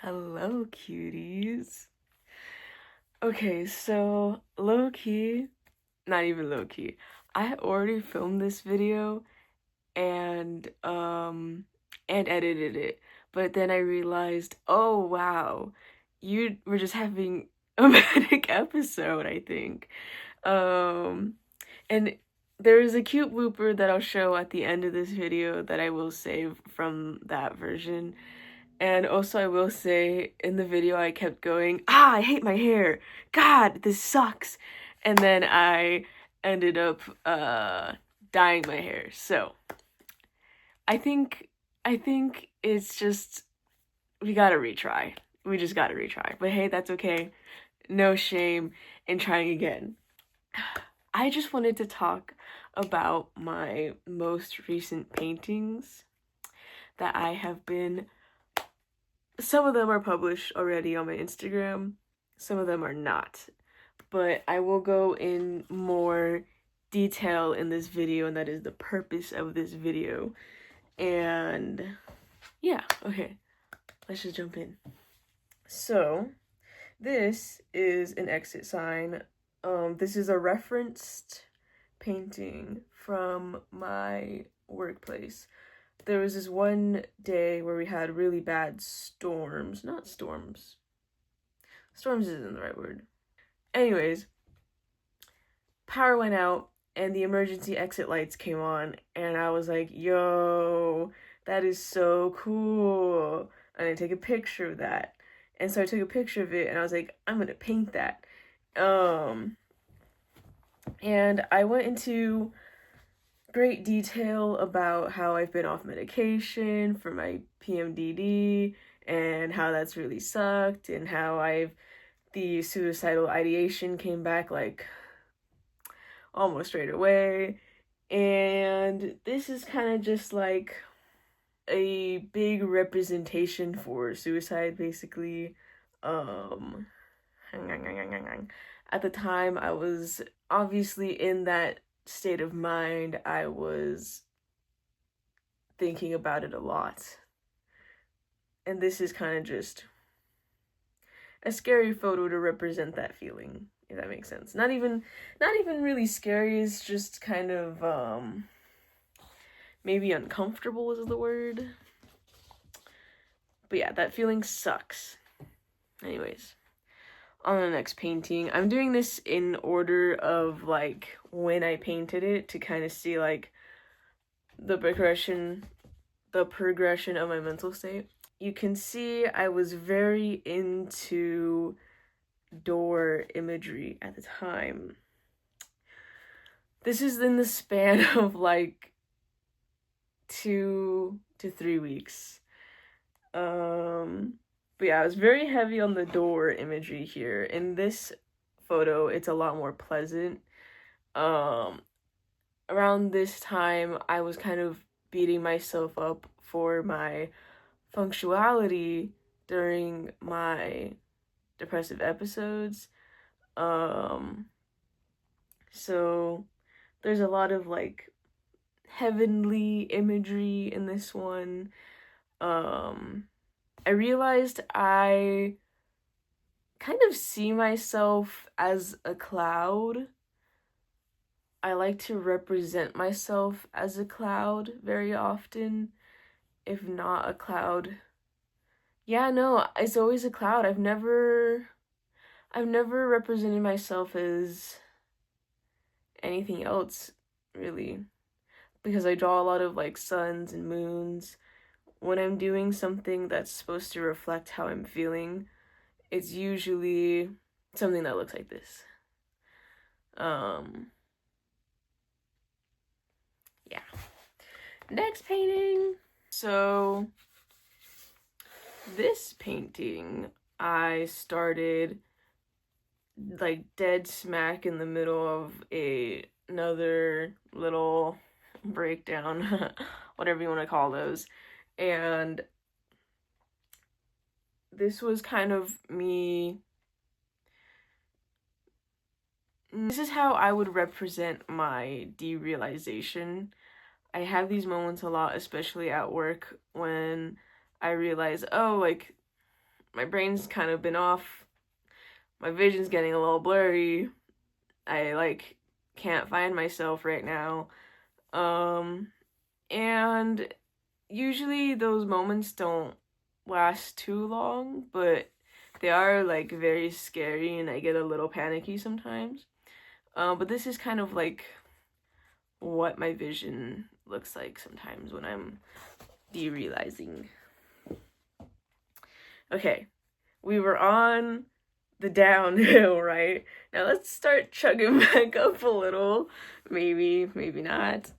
Hello, cuties. Okay, so low key, not even low key. I had already filmed this video and and edited it. But then I realized, oh wow, you were just having a manic episode, I think. Um and there is a cute blooper that I'll show at the end of this video that I will save from that version. And also, I will say in the video, I kept going, I hate my hair. God, this sucks. And then I ended up dyeing my hair. So I think it's just we gotta retry. We just gotta retry. But hey, that's okay. No shame in trying again. I just wanted to talk about my most recent paintings that I have been. Some of them are published already on my Instagram, some of them are not. But I will go in more detail in this video, and that is the purpose of this video. And yeah, okay, let's just jump in. So, this is an exit sign. This is a referenced painting from my workplace. There was this one day where we had really bad storms. Not storms. Storms isn't the right word. Anyways, power went out and the emergency exit lights came on, and I was like, yo, that is so cool. And I take a picture of that. And so I took a picture of it and I was like, I'm gonna paint that. And I went into great detail about how I've been off medication for my PMDD and how that's really sucked, and how the suicidal ideation came back like almost straight away. And this is kind of just like a big representation for suicide, basically. At the time, I was obviously in that state of mind. I was thinking about it a lot. And this is kind of just a scary photo to represent that feeling, if that makes sense. Not even really scary, it's just kind of maybe uncomfortable is the word. But yeah, that feeling sucks. Anyways, on the next painting, I'm doing this in order of like when I painted it to kind of see like the progression of my mental state. You can see I was very into door imagery at the time. This is in the span of like 2 to 3 weeks. But yeah, I was very heavy on the door imagery here. In this photo, it's a lot more pleasant. Around this time, I was kind of beating myself up for my punctuality during my depressive episodes. So there's a lot of like heavenly imagery in this one. I realized I kind of see myself as a cloud. I like to represent myself as a cloud very often, if not a cloud. Yeah, no, it's always a cloud. I've never represented myself as anything else, really, because I draw a lot of like suns and moons. When I'm doing something that's supposed to reflect how I'm feeling, it's usually something that looks like this. Yeah. Next painting. So this painting I started like dead smack in the middle of another little breakdown, whatever you want to call those. And this was kind of me. This is how I would represent my derealization. I have these moments a lot, especially at work, when I realize, oh, like, my brain's kind of been off. My vision's getting a little blurry. I like can't find myself right now. And usually those moments don't last too long, but they are like very scary and I get a little panicky sometimes. But this is kind of like what my vision looks like sometimes when I'm derealizing. Okay, we were on the downhill, right? Now let's start chugging back up a little. Maybe, maybe not.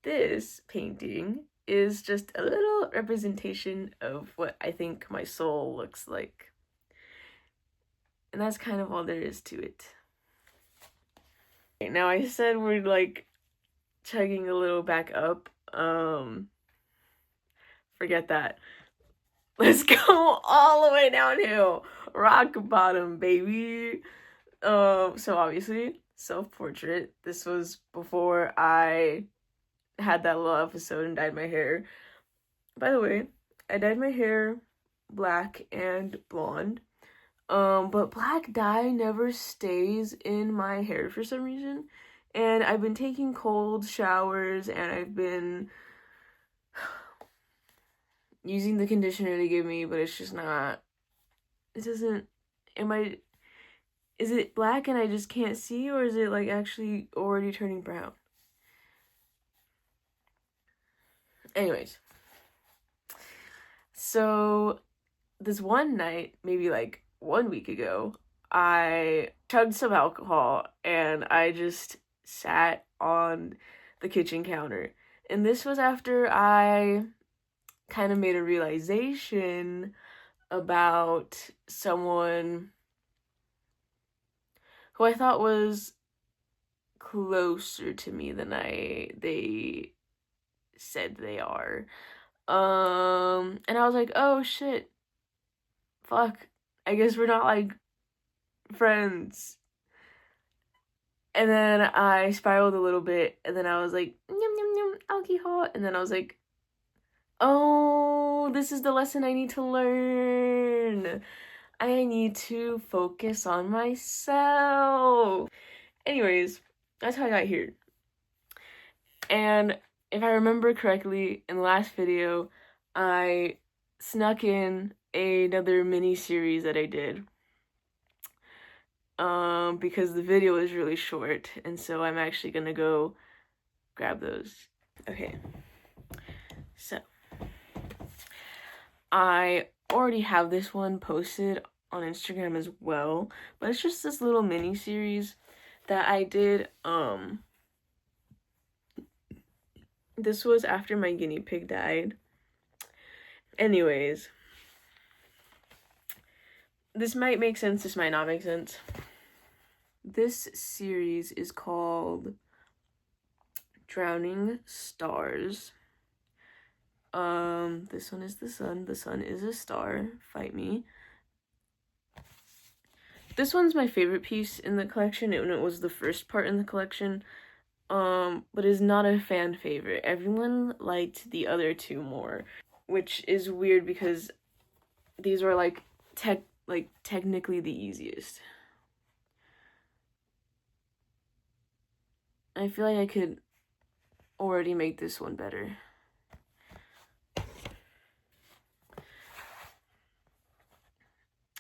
This painting is just a little representation of what I think my soul looks like. And that's kind of all there is to it. Okay, now I said we're like chugging a little back up. Forget that. Let's go all the way downhill. Rock bottom, baby. So obviously, self-portrait. This was before I had that little episode and dyed my hair. By the way, I dyed my hair black and blonde. But black dye never stays in my hair for some reason. And I've been taking cold showers and I've been using the conditioner they give me, but it's just not, it doesn't, is it black and I just can't see, or is it like actually already turning brown? Anyways, so this one night, maybe like 1 week ago, I chugged some alcohol and I just sat on the kitchen counter. And this was after I kind of made a realization about someone who I thought was closer to me than they said they are. And I was like, oh shit, fuck, I guess we're not like friends. And then I spiraled a little bit, and then I was like, yum yum yum, alcohol, and then I was like, oh, this is the lesson I need to learn. I need to focus on myself. Anyways, that's how I got here. And if I remember correctly, in the last video, I snuck in another mini series that I did. Because the video is really short, and so I'm actually gonna go grab those. Okay, so I already have this one posted on Instagram as well, but it's just this little mini series that I did. This was after my guinea pig died. Anyways, this might make sense, this might not make sense. This series is called Drowning Stars. This one is the sun. The sun is a star. Fight me. This one's my favorite piece in the collection, and it was the first part in the collection. But is not a fan favorite. Everyone liked the other two more, which is weird because these were like technically the easiest. I feel like I could already make this one better.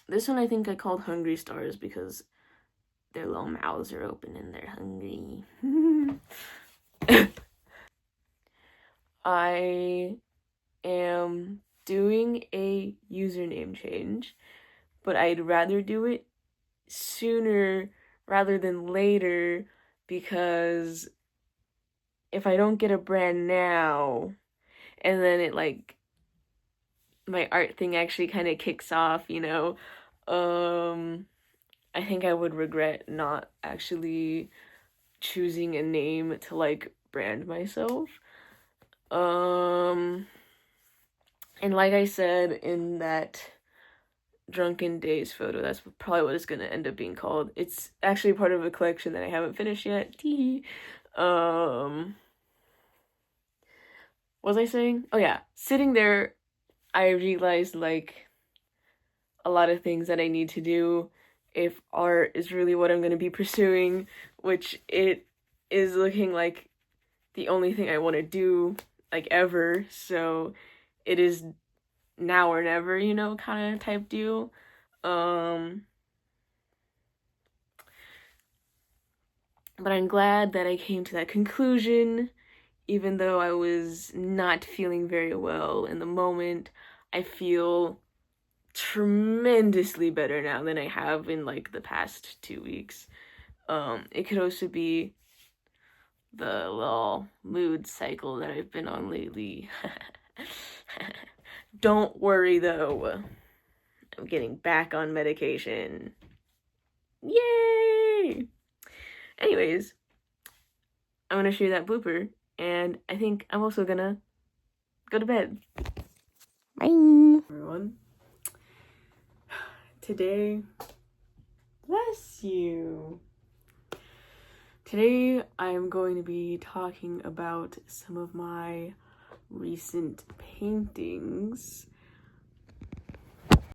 This one I think I called Hungry Stars because their little mouths are open and they're hungry. I am doing a username change, but I'd rather do it sooner rather than later, because if I don't get a brand now and then it like my art thing actually kind of kicks off, you know, I think I would regret not actually choosing a name to like brand myself. And like I said in that Drunken Days photo, that's probably what it's gonna end up being called. It's actually part of a collection that I haven't finished yet. What was I saying? Oh yeah, sitting there, I realized like a lot of things that I need to do if art is really what I'm going to be pursuing, which it is looking like the only thing I want to do like ever. So it is now or never, you know, kind of type deal. But I'm glad that I came to that conclusion, even though I was not feeling very well in the moment. I feel tremendously better now than I have in like the past 2 weeks. It could also be the little mood cycle that I've been on lately. Don't worry though, I'm getting back on medication. Yay! Anyways, I'm gonna share that blooper, and I think I'm also gonna go to bed. Bye, everyone. Today, bless you. Today, I am going to be talking about some of my recent paintings.